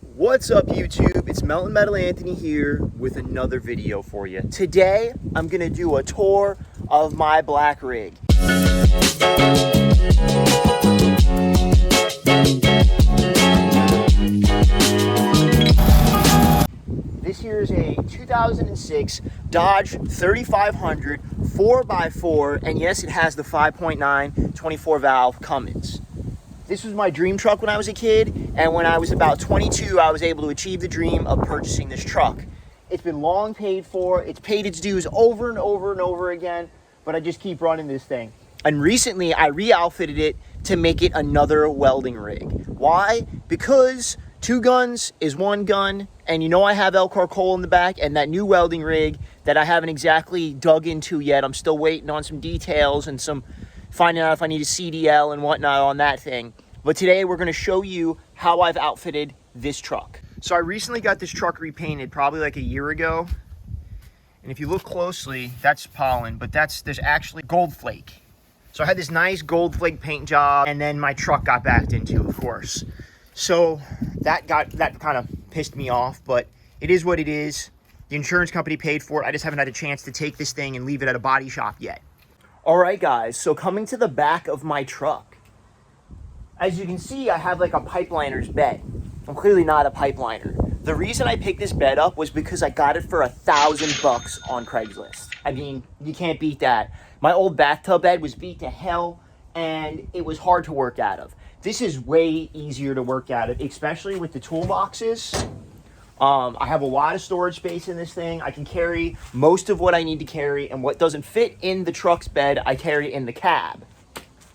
What's up, YouTube? It's Melton Metal Anthony here with another video for you. Today, I'm going to do a tour of my black rig. This here is a 2006 Dodge 3500 4x4, and yes, it has the 5.9 24 valve Cummins. This was my dream truck when I was a kid, and when I was about 22, I was able to achieve the dream of purchasing this truck. It's been long paid for, it's paid its dues over and over and over again, but I just keep running this thing. And recently, I re-outfitted it to make it another welding rig. Why? Because two guns is one gun, and you know I have Elkhart coal in the back, and that new welding rig that I haven't exactly dug into yet. I'm still waiting on some details and some finding out if I need a CDL and whatnot on that thing. But today we're going to show you how I've outfitted this truck. So I recently got this truck repainted probably like a year ago. And if you look closely, that's pollen, but there's actually gold flake. So I had this nice gold flake paint job, and then my truck got backed into, of course. So that kind of pissed me off, but it is what it is. The insurance company paid for it. I just haven't had a chance to take this thing and leave it at a body shop yet. All right, guys, so coming to the back of my truck, as you can see, I have like a pipeliner's bed. I'm clearly not a pipeliner. The reason I picked this bed up was because I got it for $1,000 on Craigslist. I mean, you can't beat that. My old bathtub bed was beat to hell, and it was hard to work out of. This is way easier to work out of, especially with the toolboxes. I have a lot of storage space in this thing. I can carry most of what I need to carry, and what doesn't fit in the truck's bed, I carry in the cab.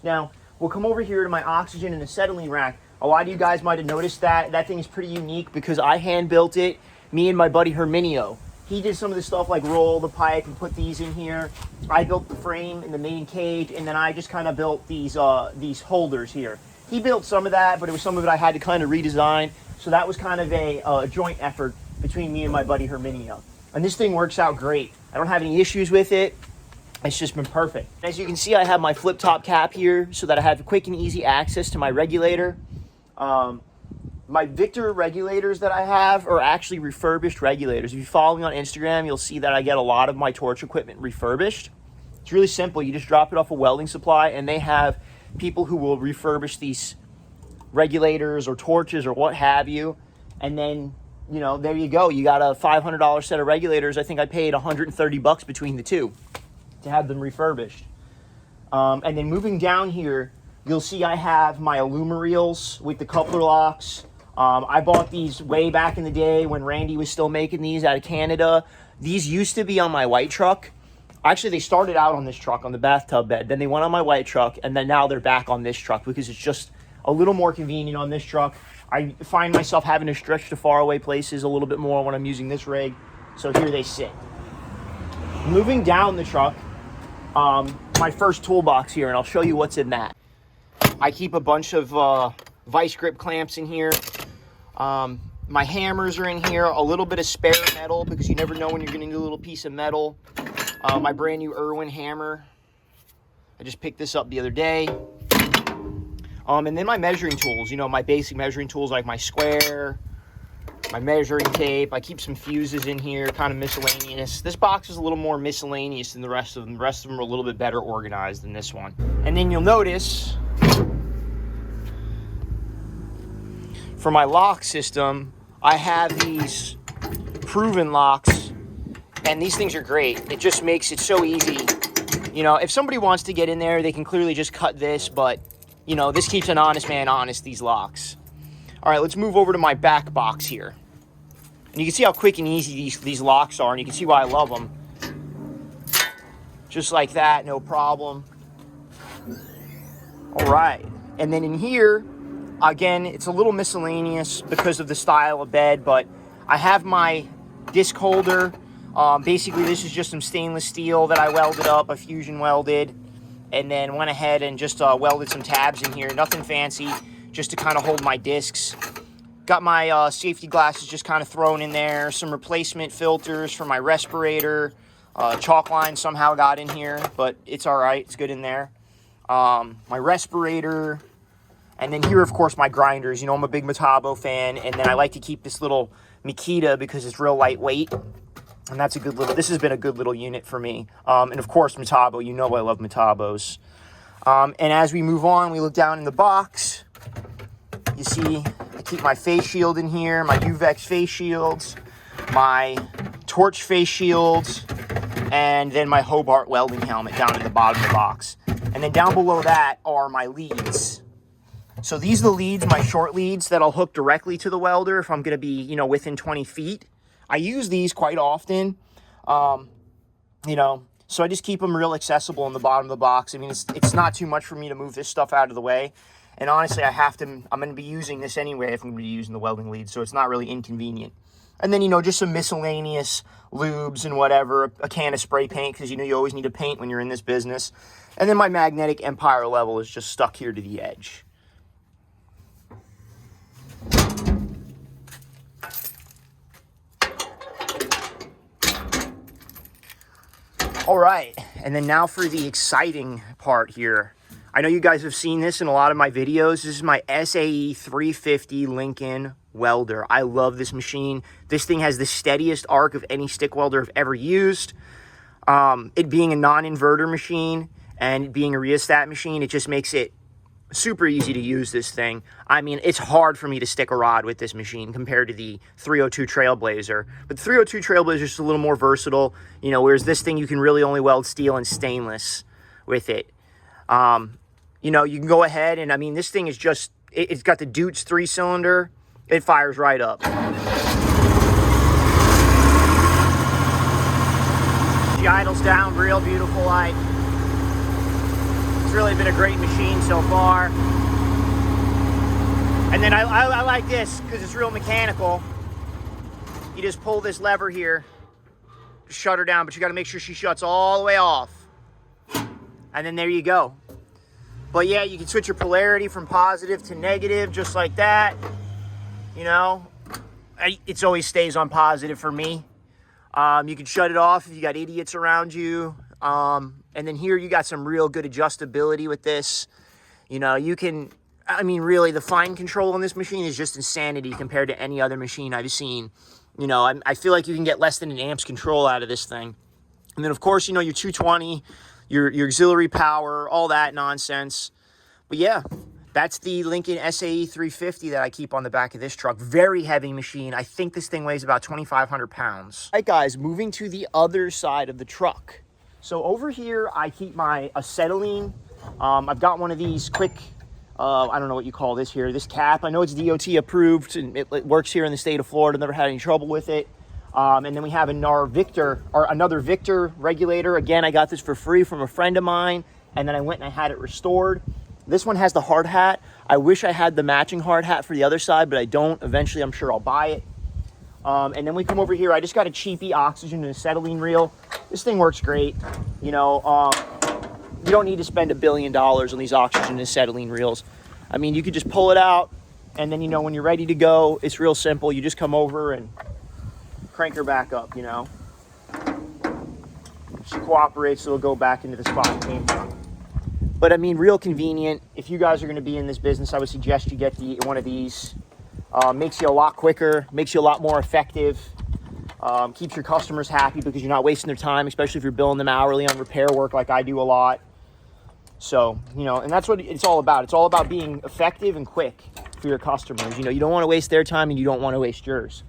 Now, we'll come over here to my oxygen and acetylene rack. A lot of you guys might have noticed that. That thing is pretty unique because I hand-built it, me and my buddy Herminio. He did some of the stuff like roll the pipe and put these in here. I built the frame and the main cage, and then I just kind of built these holders here. He built some of that, but it was some of it I had to kind of redesign. So that was kind of a joint effort between me and my buddy Herminio. And this thing works out great. I don't have any issues with it. It's just been perfect. As you can see, I have my flip-top cap here so that I have quick and easy access to my regulator. My Victor regulators that I have are actually refurbished regulators. If you follow me on Instagram, you'll see that I get a lot of my torch equipment refurbished. It's really simple. You just drop it off a welding supply, and they have people who will refurbish these regulators or torches or what have you, and then, you know, there you go. You got a $500 set of regulators. I think I paid $130 between the two to have them refurbished. And then moving down here, you'll see I have my Alumareels with the coupler locks. I bought these way back in the day when Randy was still making these out of Canada. These used to be on my white truck. Actually, they started out on this truck on the bathtub bed. Then they went on my white truck, and then now they're back on this truck because it's just a little more convenient on this truck. I find myself having to stretch to faraway places a little bit more when I'm using this rig. So here they sit. Moving down the truck, my first toolbox here, and I'll show you what's in that. I keep a bunch of vice grip clamps in here. My hammers are in here, a little bit of spare metal because you never know when you're going to need a little piece of metal. My brand new Irwin hammer. I just picked this up the other day. And then my measuring tools, you know, my basic measuring tools like my square, my measuring tape. I keep some fuses in here, kind of miscellaneous. This box is a little more miscellaneous than the rest of them. The rest of them are a little bit better organized than this one. And then you'll notice for my lock system, I have these proven locks, and these things are great. It just makes it so easy. You know, if somebody wants to get in there, they can clearly just cut this, but you know, this keeps an honest man honest, these locks. All right, let's move over to my back box here. And you can see how quick and easy these locks are, and you can see why I love them. Just like that, no problem. All right, and then in here, again, it's a little miscellaneous because of the style of bed, but I have my disc holder. Basically, this is just some stainless steel that I welded up, I fusion welded, and then went ahead and just welded some tabs in here. Nothing fancy, just to kind of hold my discs. Got my safety glasses just kind of thrown in there. Some replacement filters for my respirator. Chalk line somehow got in here, but it's all right. It's good in there. My respirator. And then here, of course, my grinders. You know, I'm a big Metabo fan, and then I like to keep this little Makita because it's real lightweight. And that's a good little, this has been a good little unit for me. And of course, Metabo, you know I love Metabos. And as we move on, we look down in the box. You see, I keep my face shield in here, my UVEX face shields, my torch face shields, and then my Hobart welding helmet down in the bottom of the box. And then down below that are my leads. So these are the leads, my short leads that I'll hook directly to the welder if I'm going to be, you know, within 20 feet. I use these quite often, you know, so I just keep them real accessible in the bottom of the box. I mean, it's not too much for me to move this stuff out of the way. And honestly, I'm going to be using this anyway if I'm going to be using the welding lead, so it's not really inconvenient. And then, you know, just some miscellaneous lubes and whatever, a can of spray paint, because, you know, you always need to paint when you're in this business. And then my magnetic Empire level is just stuck here to the edge. All right, and then now for the exciting part here. I know you guys have seen this in a lot of my videos. This is my SAE 350 Lincoln welder. I love this machine. This thing has the steadiest arc of any stick welder I've ever used. It being a non-inverter machine and being a rheostat machine, it just makes it super easy to use this thing. I mean, it's hard for me to stick a rod with this machine compared to the 302 Trailblazer. But the 302 Trailblazer is just a little more versatile, you know, whereas this thing you can really only weld steel and stainless with it. You know, you can go ahead and, I mean, this thing is just, it's got the Deutz 3-cylinder. It fires right up. She idles down real beautiful like. It's really been a great machine so far. And then I like this because it's real mechanical. You just pull this lever here to shut her down, but you got to make sure she shuts all the way off. And then there you go. But yeah, you can switch your polarity from positive to negative just like that. You know, it always stays on positive for me. You can shut it off if you got idiots around you. And then here you got some real good adjustability with this. You know, you can, I mean, really the fine control on this machine is just insanity compared to any other machine I've seen. You know, I feel like you can get less than an amp's control out of this thing. And then of course, you know, your 220, your auxiliary power, all that nonsense. But yeah, that's the Lincoln SAE 350 that I keep on the back of this truck. Very heavy machine. I think this thing weighs about 2,500 pounds. All right, guys, moving to the other side of the truck. So over here, I keep my acetylene. I've got one of these quick, I don't know what you call this here, this cap. I know it's DOT approved, and it works here in the state of Florida. Never had any trouble with it. And then we have another Victor regulator. Again, I got this for free from a friend of mine, and then I went and I had it restored. This one has the hard hat. I wish I had the matching hard hat for the other side, but I don't. Eventually, I'm sure I'll buy it. And then we come over here. I just got a cheapy oxygen and acetylene reel. This thing works great. You know, you don't need to spend $1 billion on these oxygen and acetylene reels. I mean, you could just pull it out, and then, you know, when you're ready to go, it's real simple. You just come over and crank her back up, you know. She cooperates, so it'll go back into the spot it came from. But I mean, real convenient. If you guys are going to be in this business, I would suggest you get one of these. Makes you a lot quicker, makes you a lot more effective, keeps your customers happy because you're not wasting their time, especially if you're billing them hourly on repair work like I do a lot. So, you know, and that's what it's all about. It's all about being effective and quick for your customers. You know, you don't want to waste their time and you don't want to waste yours.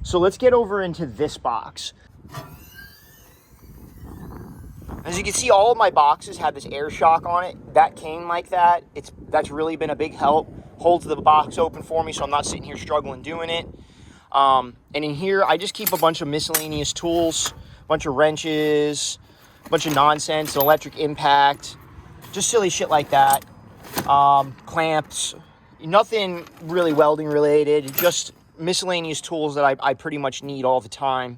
So let's get over into this box. As you can see, all of my boxes have this air shock on it. That came like that. That's really been a big help. Holds the box open for me so I'm not sitting here struggling doing it. And in here, I just keep a bunch of miscellaneous tools, a bunch of wrenches, a bunch of nonsense, an electric impact, just silly shit like that. Clamps, nothing really welding related, just miscellaneous tools that I pretty much need all the time.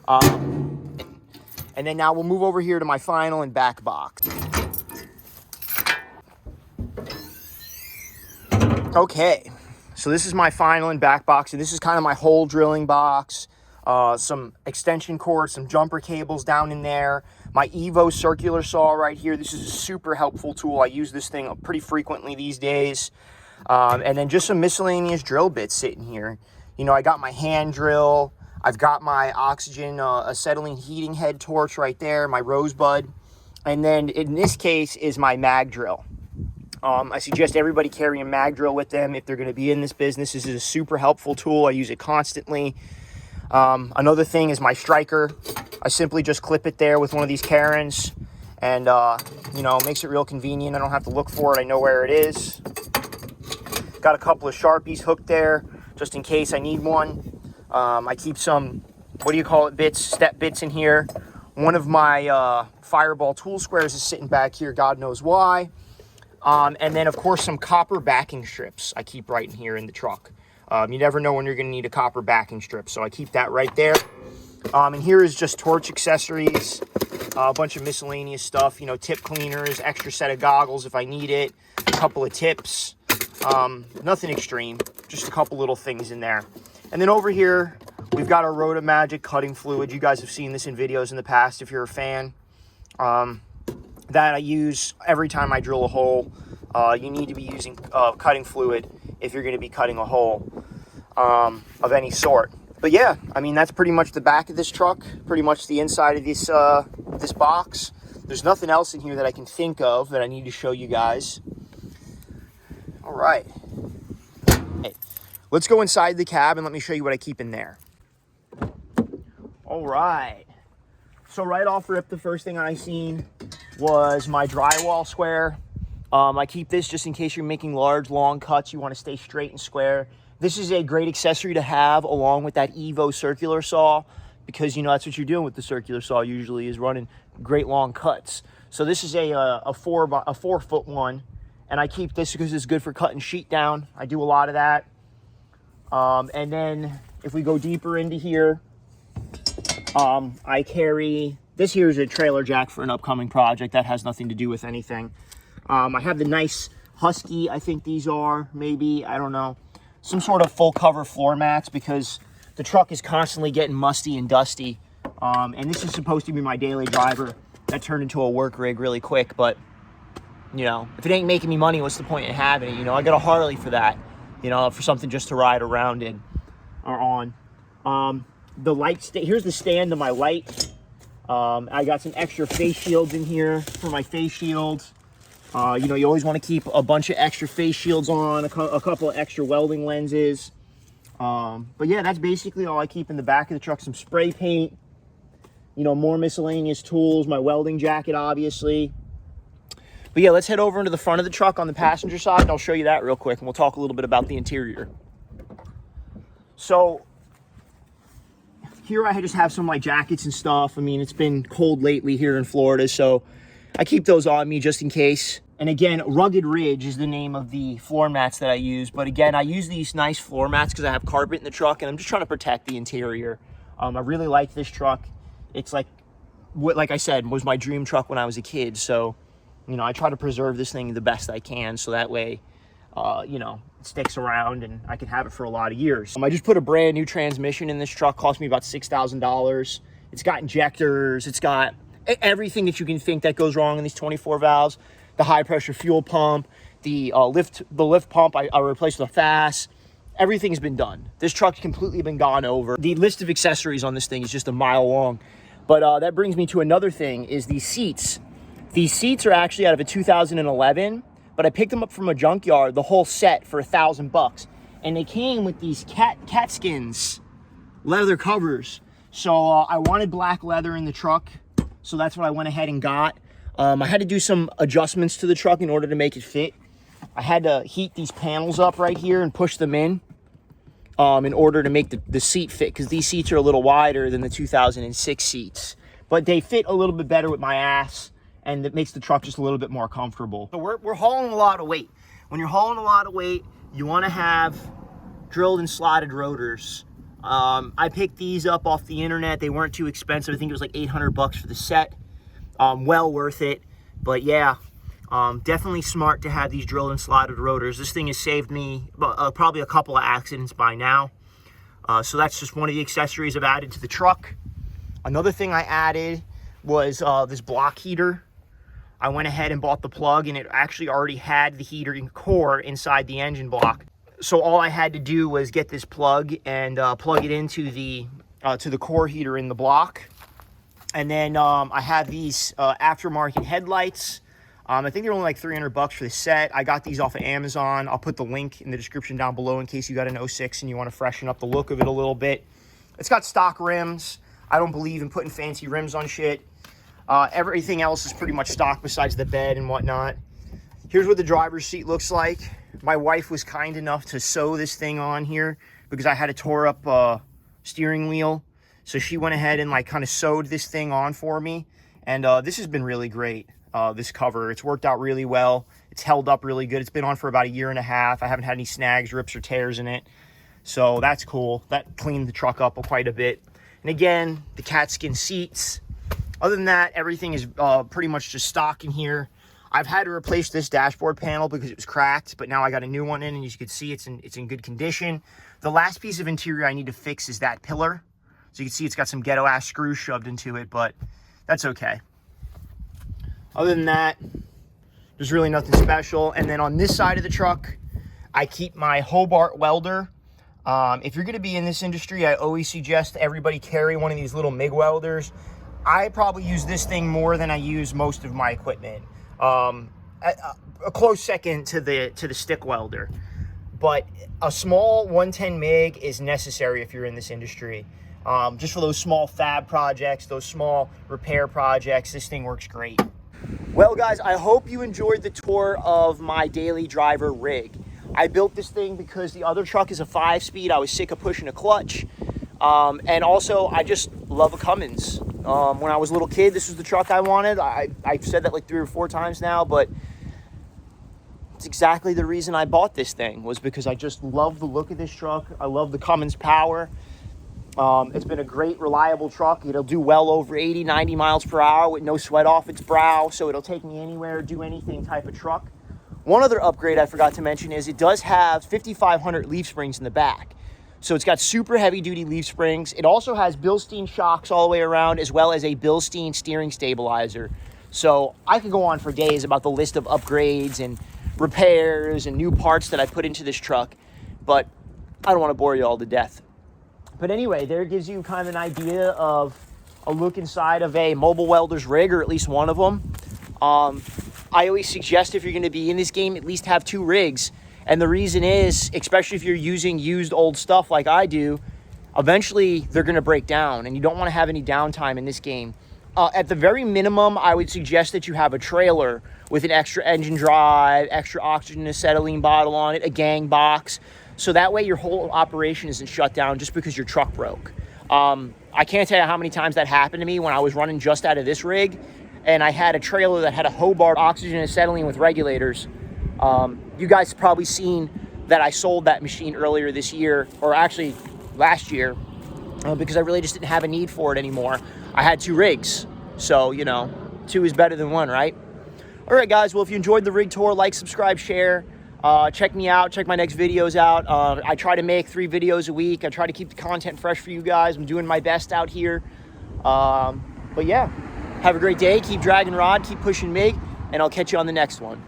And then now we'll move over here to my final and back box. Okay, so this is my final and back box, and this is kind of my hole drilling box. Some extension cords, some jumper cables down in there. My Evo circular saw right here. This is a super helpful tool. I use this thing pretty frequently these days. And then just some miscellaneous drill bits sitting here. You know, I got my hand drill. I've got my oxygen acetylene heating head torch right there, my rosebud. And then in this case is my mag drill. I suggest everybody carry a mag drill with them if they're going to be in this business. This is a super helpful tool. I use it constantly. Another thing is my striker. I simply just clip it there with one of these Karens, and you know, it makes it real convenient. I don't have to look for it. I know where it is. Got a couple of Sharpies hooked there just in case I need one. I keep some, what do you call it, bits, step bits in here. One of my Fireball tool squares is sitting back here, God knows why. And then, of course, some copper backing strips I keep right in here in the truck. You never know when you're going to need a copper backing strip, so I keep that right there. And here is just torch accessories, a bunch of miscellaneous stuff, you know, tip cleaners, extra set of goggles if I need it, a couple of tips, nothing extreme, just a couple little things in there. And then over here, we've got our Roto Magic cutting fluid. You guys have seen this in videos in the past if you're a fan. That I use every time I drill a hole. You need to be using cutting fluid if you're going to be cutting a hole of any sort. But yeah, I mean, that's pretty much the back of this truck, pretty much the inside of this this box. There's nothing else in here that I can think of that I need to show you guys. All right. Hey, let's go inside the cab and let me show you what I keep in there. All right. So right off rip, the first thing I seen was my drywall square. I keep this just in case you're making large, long cuts. You want to stay straight and square. This is a great accessory to have along with that Evo circular saw because, you know, that's what you're doing with the circular saw usually is running great long cuts. So this is a 4-foot one, and I keep this because it's good for cutting sheet down. I do a lot of that. And then if we go deeper into here, I carry, this here is a trailer jack for an upcoming project. That has nothing to do with anything. I have the nice Husky, I think these are, maybe, I don't know. Some sort of full cover floor mats because the truck is constantly getting musty and dusty. And this is supposed to be my daily driver. That turned into a work rig really quick, but, you know, if it ain't making me money, what's the point in having it? You know, I got a Harley for that, you know, for something just to ride around in or on. The light, here's the stand of my light. I got some extra face shields in here for my face shields. You know, you always want to keep a bunch of extra face shields on, a couple of extra welding lenses. But yeah, that's basically all I keep in the back of the truck. Some spray paint, you know, more miscellaneous tools, my welding jacket, obviously. But yeah, let's head over into the front of the truck on the passenger side, and I'll show you that real quick, and we'll talk a little bit about the interior. So here I just have some of my jackets and stuff. I mean, it's been cold lately here in Florida, so I keep those on me just in case. And again, Rugged Ridge is the name of the floor mats that I use. But again, I use these nice floor mats because I have carpet in the truck and I'm just trying to protect the interior. I really like this truck. It's like I said, was my dream truck when I was a kid. So, you know, I try to preserve this thing the best I can so that way, you know, it sticks around and I can have it for a lot of years. I just put a brand new transmission in this truck. Cost me about $6,000. It's got injectors. It's got everything that you can think that goes wrong in these 24 valves. The high pressure fuel pump, the lift pump I replaced with a FAS. Everything's been done. This truck's completely been gone over. The list of accessories on this thing is just a mile long. But that brings me to another thing, is these seats. These seats are actually out of a 2011, but I picked them up from a junkyard, the whole set, for $1,000. And they came with these cat skins, leather covers. So I wanted black leather in the truck, so that's what I went ahead and got. I had to do some adjustments to the truck in order to make it fit. I had to heat these panels up right here and push them in order to make the seat fit, because these seats are a little wider than the 2006 seats. But they fit a little bit better with my ass, and it makes the truck just a little bit more comfortable. So we're hauling a lot of weight. When you're hauling a lot of weight, you want to have drilled and slotted rotors. I picked these up off the internet. They weren't too expensive. I think it was like $800 for the set. Well worth it. But yeah, definitely smart to have these drilled and slotted rotors. This thing has saved me probably a couple of accidents by now. So that's just one of the accessories I've added to the truck. Another thing I added was this block heater. I went ahead and bought the plug, and it actually already had the heater and core inside the engine block. So all I had to do was get this plug and plug it into the core heater in the block. And then I have these aftermarket headlights. I think they're only like $300 for the set. I got these off of Amazon. I'll put the link in the description down below in case you got an 06 and you want to freshen up the look of it a little bit. It's got stock rims. I don't believe in putting fancy rims on shit. Everything else is pretty much stock besides the bed and whatnot. Here's what the driver's seat looks like. My wife was kind enough to sew this thing on here because I had a tore up steering wheel. So she went ahead and like kind of sewed this thing on for me. And this has been really great, this cover. It's worked out really well. It's held up really good. It's been on for about 1.5 years. I haven't had any snags, rips, or tears in it. So that's cool. That cleaned the truck up quite a bit. And again, the cat skin seats. Other than that, everything is pretty much just stock in here. I've had to replace this dashboard panel because it was cracked, but now I got a new one in, and as you can see, it's in good condition. The last piece of interior I need to fix is that pillar. So you can see it's got some ghetto-ass screws shoved into it, but that's okay. Other than that, there's really nothing special. And then on this side of the truck, I keep my Hobart welder. If you're going to be in this industry, I always suggest everybody carry one of these little MIG welders. I probably use this thing more than I use most of my equipment. A close second to the stick welder. But a small 110 MIG is necessary if you're in this industry. Just for those small fab projects, those small repair projects, this thing works great. Well, guys, I hope you enjoyed the tour of my daily driver rig. I built this thing because the other truck is a 5-speed. I was sick of pushing a clutch. And also, I just love a Cummins. When I was a little kid, this was the truck I wanted. I've said that like 3 or 4 times now, but it's exactly the reason I bought this thing, was because I just love the look of this truck. I love the Cummins power. It's been a great, reliable truck. It'll do well over 80, 90 miles per hour with no sweat off its brow, so it'll take me anywhere, do anything type of truck. One other upgrade I forgot to mention is it does have 5,500 leaf springs in the back. So it's got super heavy-duty leaf springs. It also has Bilstein shocks all the way around, as well as a Bilstein steering stabilizer. So I could go on for days about the list of upgrades and repairs and new parts that I put into this truck, but I don't want to bore you all to death. But anyway, there gives you kind of an idea of a look inside of a mobile welder's rig, or at least one of them. I always suggest if you're going to be in this game, at least have 2 rigs. And the reason is, especially if you're using used old stuff like I do, eventually they're going to break down, and you don't want to have any downtime in this game. At the very minimum, I would suggest that you have a trailer with an extra engine drive, extra oxygen and acetylene bottle on it, a gang box, so that way your whole operation isn't shut down just because your truck broke. I can't tell you how many times that happened to me when I was running just out of this rig, and I had a trailer that had a Hobart oxygen and acetylene with regulators. You guys have probably seen that I sold that machine earlier this year, or actually last year, because I really just didn't have a need for it anymore. I had 2 rigs, so, you know, 2 is better than 1, right? All right, guys, well, if you enjoyed the rig tour, like, subscribe, share. Check me out. Check my next videos out. I try to make 3 videos a week. I try to keep the content fresh for you guys. I'm doing my best out here. But, yeah, have a great day. Keep dragging rod. Keep pushing MIG, and I'll catch you on the next one.